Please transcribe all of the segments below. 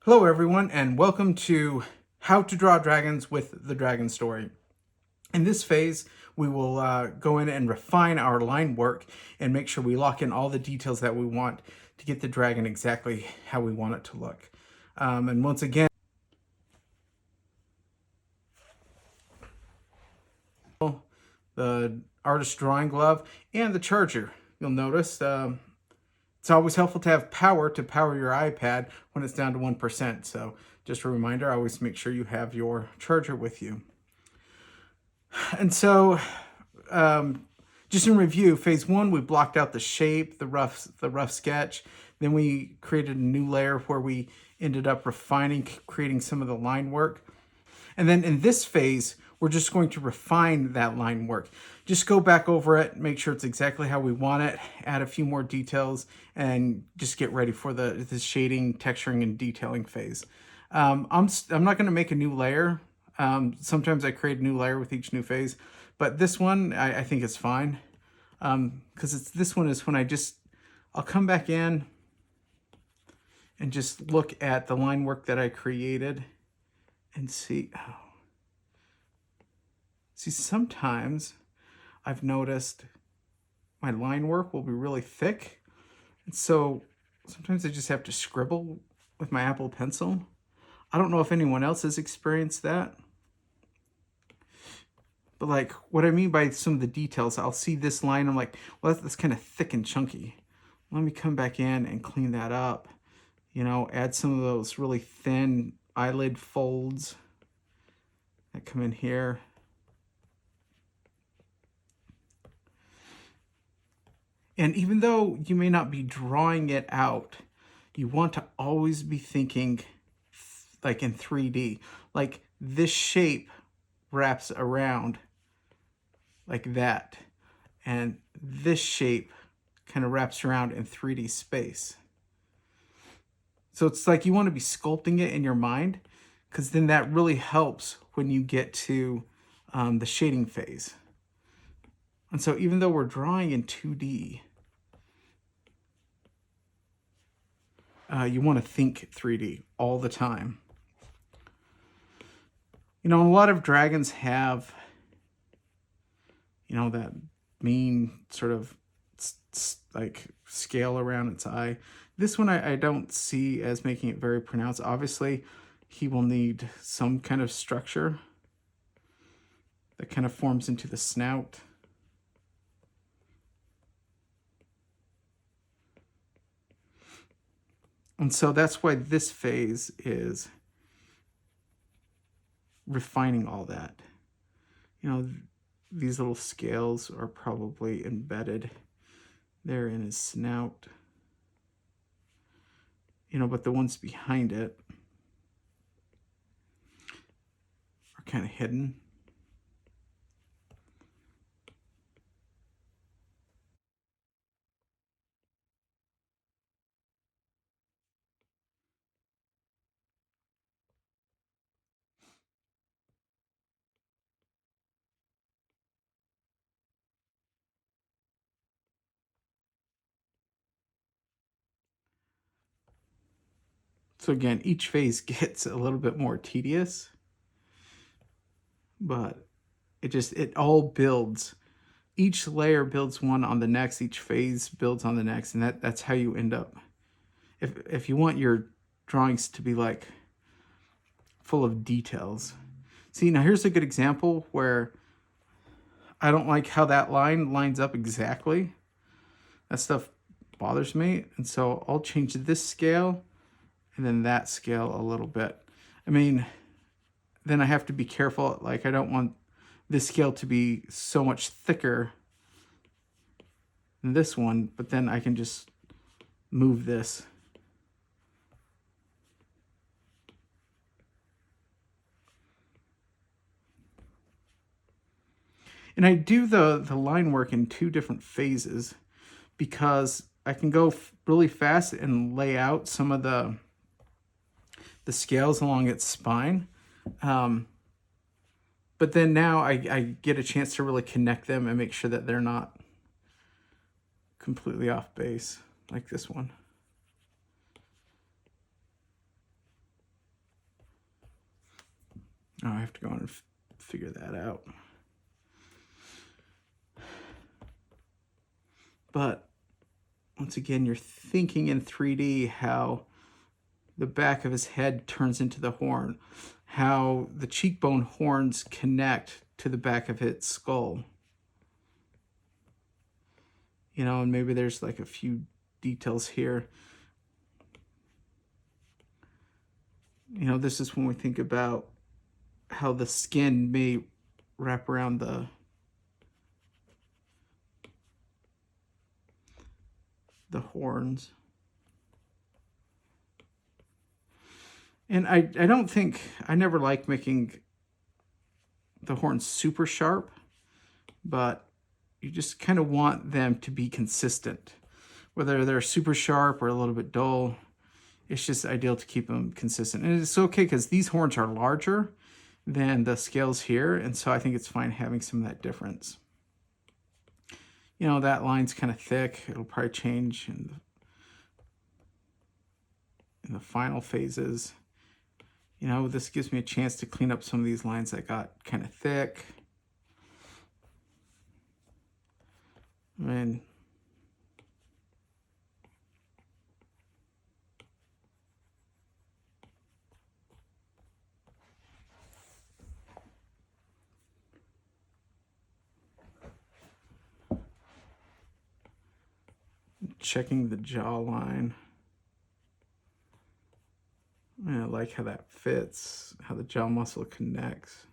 Hello everyone, and welcome to How to Draw Dragons with the Dragon Story. In this phase, we will go in and refine our line work and make sure we lock in all the details that we want to get the dragon exactly how we want it to look. And once again, the artist drawing glove and the charger. You'll notice it's always helpful to have power to power your iPad when it's down to 1%. So just a reminder, always make sure you have your charger with you. And so, just in review, phase one, we blocked out the shape, the rough sketch. Then we created a new layer where we ended up refining, creating some of the line work. And then in this phase, we're just going to refine that line work. Just go back over it, make sure it's exactly how we want it, add a few more details, and just get ready for the shading, texturing, and detailing phase. I'm not going to make a new layer. Sometimes I create a new layer with each new phase, but this one I think is fine, because this one is when I'll come back in and just look at the line work that I created and see. Oh. See, sometimes I've noticed my line work will be really thick, and so sometimes I just have to scribble with my Apple Pencil. I don't know if anyone else has experienced that. But like what I mean by some of the details, I'll see this line, I'm like, well, that's kind of thick and chunky. Let me come back in and clean that up. You know, add some of those really thin eyelid folds that come in here. And even though you may not be drawing it out, you want to always be thinking like in 3D. Like this shape wraps around like that. And this shape kind of wraps around in 3D space. So it's like you want to be sculpting it in your mind, because then that really helps when you get to the shading phase. And so even though we're drawing in 2D, you want to think 3D all the time. You know, a lot of dragons have, you know, that mean sort of like scale around its eye. This one I don't see as making it very pronounced. Obviously, he will need some kind of structure that kind of forms into the snout. And so that's why this phase is refining all that. You know, these little scales are probably embedded there in his snout. You know, but the ones behind it are kind of hidden. So again, each phase gets a little bit more tedious, but it all builds. Each layer builds one on the next, each phase builds on the next, and that's how you end up. If you want your drawings to be like full of details. See, now here's a good example where I don't like how that line lines up exactly. That stuff bothers me, and so I'll change this scale and then that scale a little bit. I mean, then I have to be careful. Like, I don't want this scale to be so much thicker than this one, but then I can just move this. And I do the line work in two different phases because I can go really fast and lay out some of the scales along its spine. But then now I get a chance to really connect them and make sure that they're not completely off base like this one. Oh, I have to go and figure that out. But once again, you're thinking in 3D how the back of his head turns into the horn, how the cheekbone horns connect to the back of its skull. You know, and maybe there's like a few details here. You know, this is when we think about how the skin may wrap around the horns. And I don't think, I never like making the horns super sharp, but you just kind of want them to be consistent. Whether they're super sharp or a little bit dull, it's just ideal to keep them consistent. And it's okay because these horns are larger than the scales here, and so I think it's fine having some of that difference. You know, that line's kind of thick. It'll probably change in the final phases. You know, this gives me a chance to clean up some of these lines that got kind of thick. And checking the jawline. I like how that fits, how the jaw muscle connects.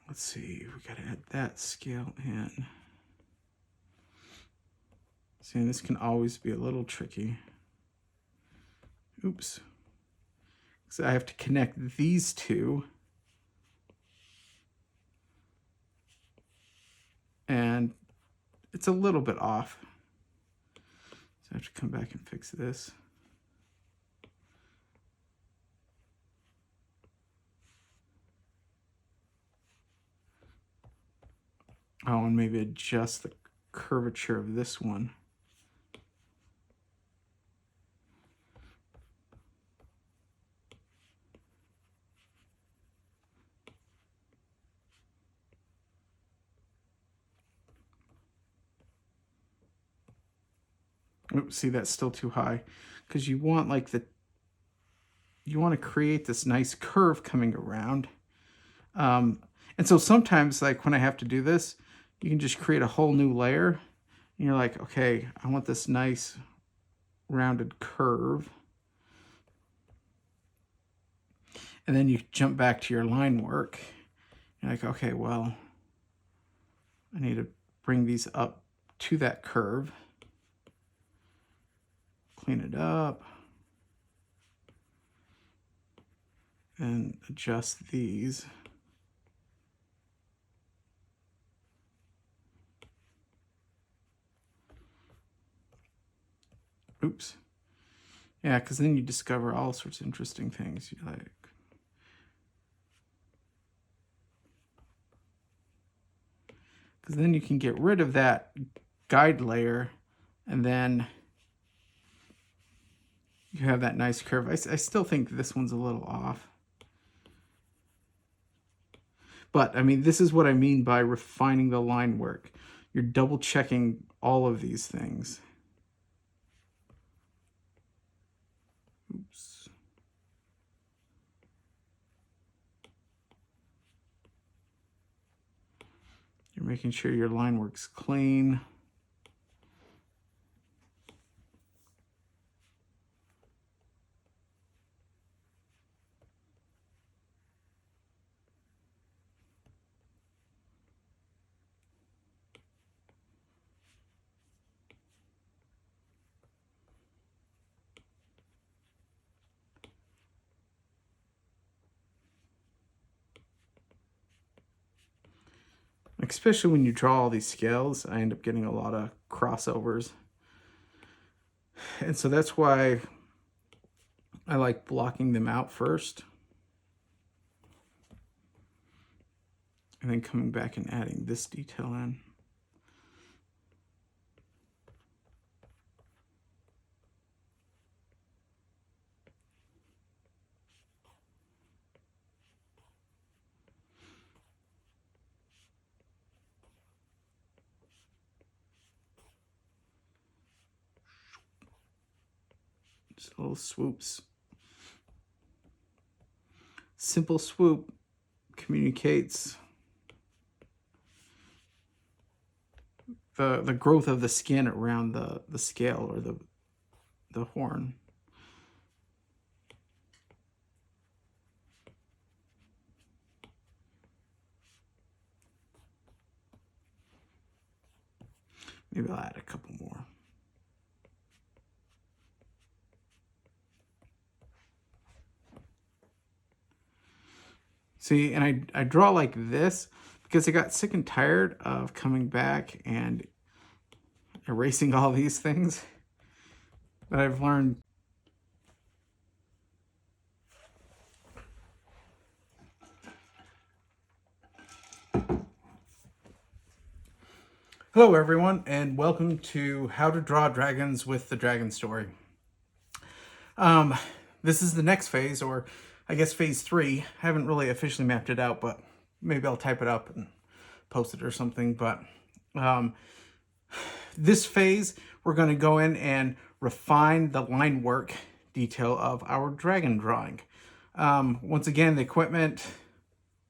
Let's see, we gotta add that scale in. See, and this can always be a little tricky. Oops. So I have to connect these two. And it's a little bit off. So I have to come back and fix this. Oh, and maybe adjust the curvature of this one. Oops, see, that's still too high because you want like you want to create this nice curve coming around. And so sometimes, like when I have to do this, you can just create a whole new layer. And you're like, okay, I want this nice rounded curve. And then you jump back to your line work. You're like, okay, well, I need to bring these up to that curve. Clean it up. And adjust these. Oops. Yeah, because then you discover all sorts of interesting things. You're like, because then you can get rid of that guide layer, and then you have that nice curve. I still think this one's a little off. But, I mean, this is what I mean by refining the line work. You're double checking all of these things. Oops. You're making sure your line work's clean. Especially when you draw all these scales, I end up getting a lot of crossovers. And so that's why I like blocking them out first. And then coming back and adding this detail in. Just little swoops. Simple swoop communicates the growth of the skin around the scale or the horn. Maybe I'll add a couple more. See, and I draw like this because I got sick and tired of coming back and erasing all these things that I've learned. Hello everyone, and welcome to How to Draw Dragons with the Dragon Story. This is the next phase, or I guess phase 3. I haven't really officially mapped it out, but maybe I'll type it up and post it or something. But this phase, we're going to go in and refine the line work detail of our dragon drawing. Once again, the equipment,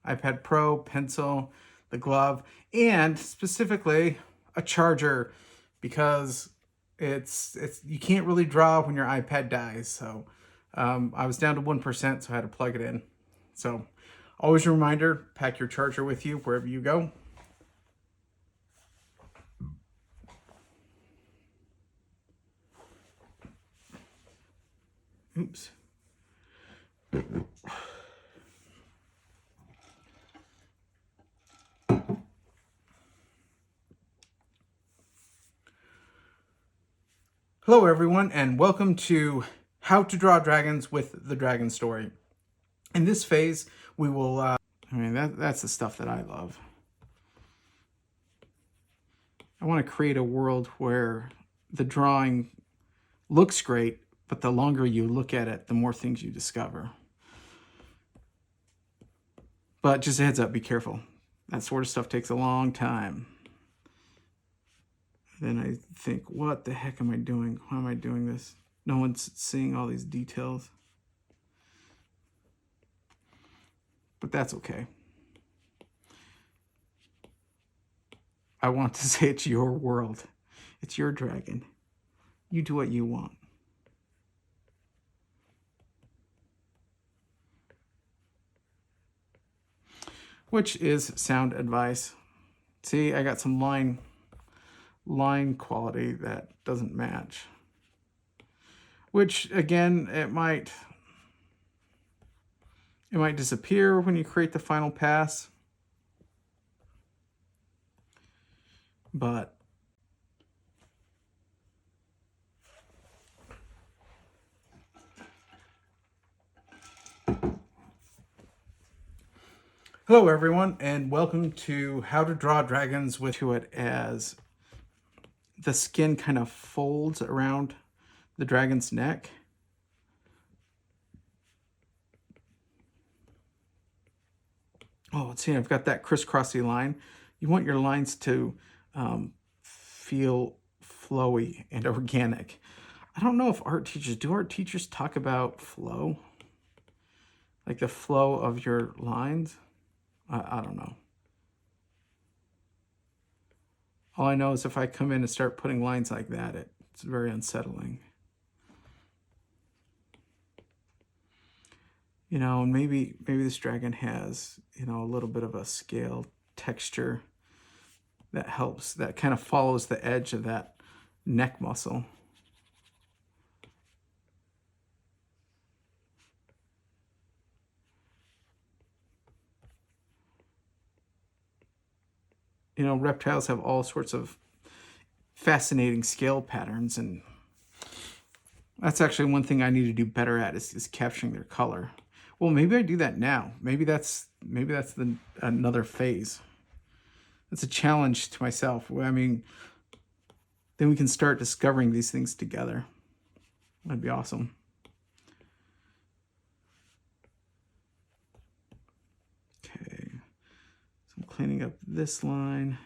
iPad Pro, pencil, the glove, and specifically a charger, because it's you can't really draw when your iPad dies. So I was down to 1%, so I had to plug it in. So always a reminder, pack your charger with you wherever you go. Oops. Hello everyone, and welcome to How to Draw Dragons with the Dragon Story. In this phase, we will, that's the stuff that I love. I want to create a world where the drawing looks great, but the longer you look at it, the more things you discover. But just a heads up, be careful. That sort of stuff takes a long time. Then I think, what the heck am I doing? Why am I doing this? No one's seeing all these details. But that's okay. I want to say it's your world. It's your dragon. You do what you want. Which is sound advice. See, I got some line quality that doesn't match. Which, again, it might disappear when you create the final pass. But hello everyone, and welcome to How to Draw Dragons with it as the skin kind of folds around the dragon's neck. Oh, let's see, I've got that crisscrossy line. You want your lines to feel flowy and organic. I don't know if art teachers talk about flow? Like the flow of your lines? I don't know. All I know is if I come in and start putting lines like that, it's very unsettling. You know, and maybe this dragon has, you know, a little bit of a scale texture that helps, that kind of follows the edge of that neck muscle. You know, reptiles have all sorts of fascinating scale patterns, and that's actually one thing I need to do better at is capturing their color. Well, maybe I do that now. Maybe that's another phase. It's a challenge to myself. I mean, then we can start discovering these things together. That'd be awesome. Okay, so I'm cleaning up this line.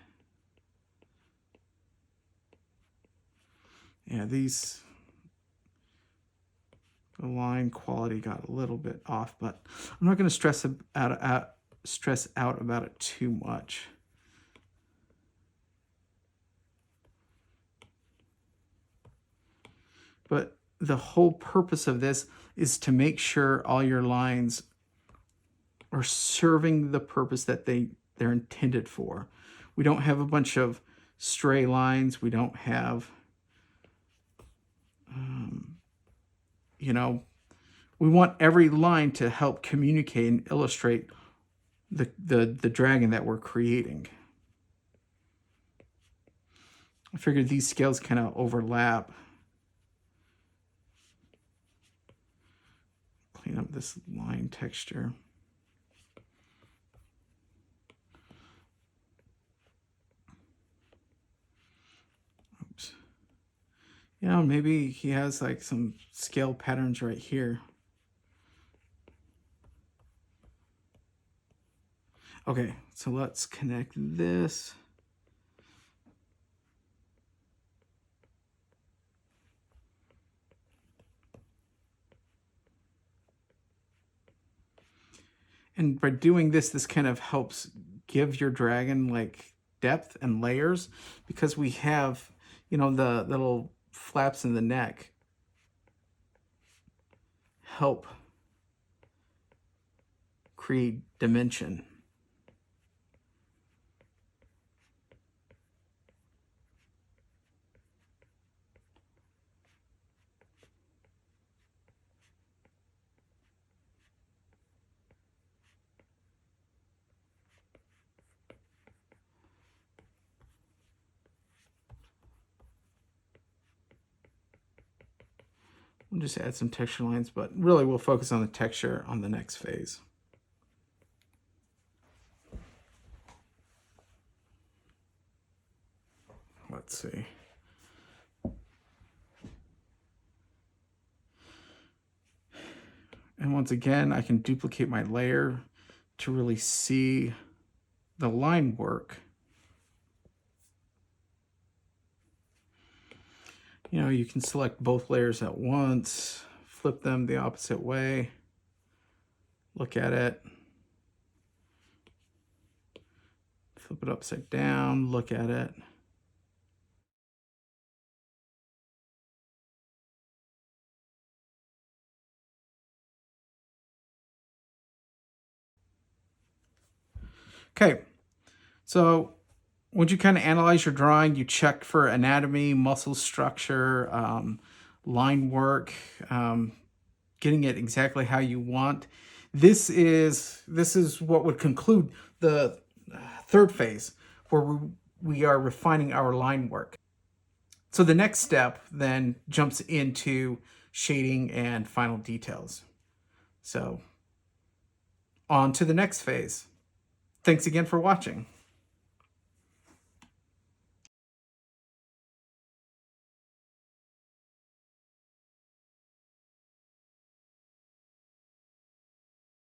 Yeah, these The line quality got a little bit off, but I'm not going to stress out about it too much. But the whole purpose of this is to make sure all your lines are serving the purpose that they're intended for. We don't have a bunch of stray lines. We don't have, you know, we want every line to help communicate and illustrate the dragon that we're creating. I figured these scales kind of overlap. Clean up this line texture. Oops. You know, maybe he has like some scale patterns right here. Okay, so let's connect this. And by doing this, this kind of helps give your dragon like depth and layers, because we have, you know, the little flaps in the neck help create dimension. We'll just add some texture lines, but really we'll focus on the texture on the next phase. Let's see. And once again, I can duplicate my layer to really see the line work. You know, you can select both layers at once, flip them the opposite way, look at it, flip it upside down, look at it. Okay, so once you kind of analyze your drawing, you check for anatomy, muscle structure, line work, getting it exactly how you want. This is what would conclude the third phase, where we are refining our line work. So the next step then jumps into shading and final details. So on to the next phase. Thanks again for watching.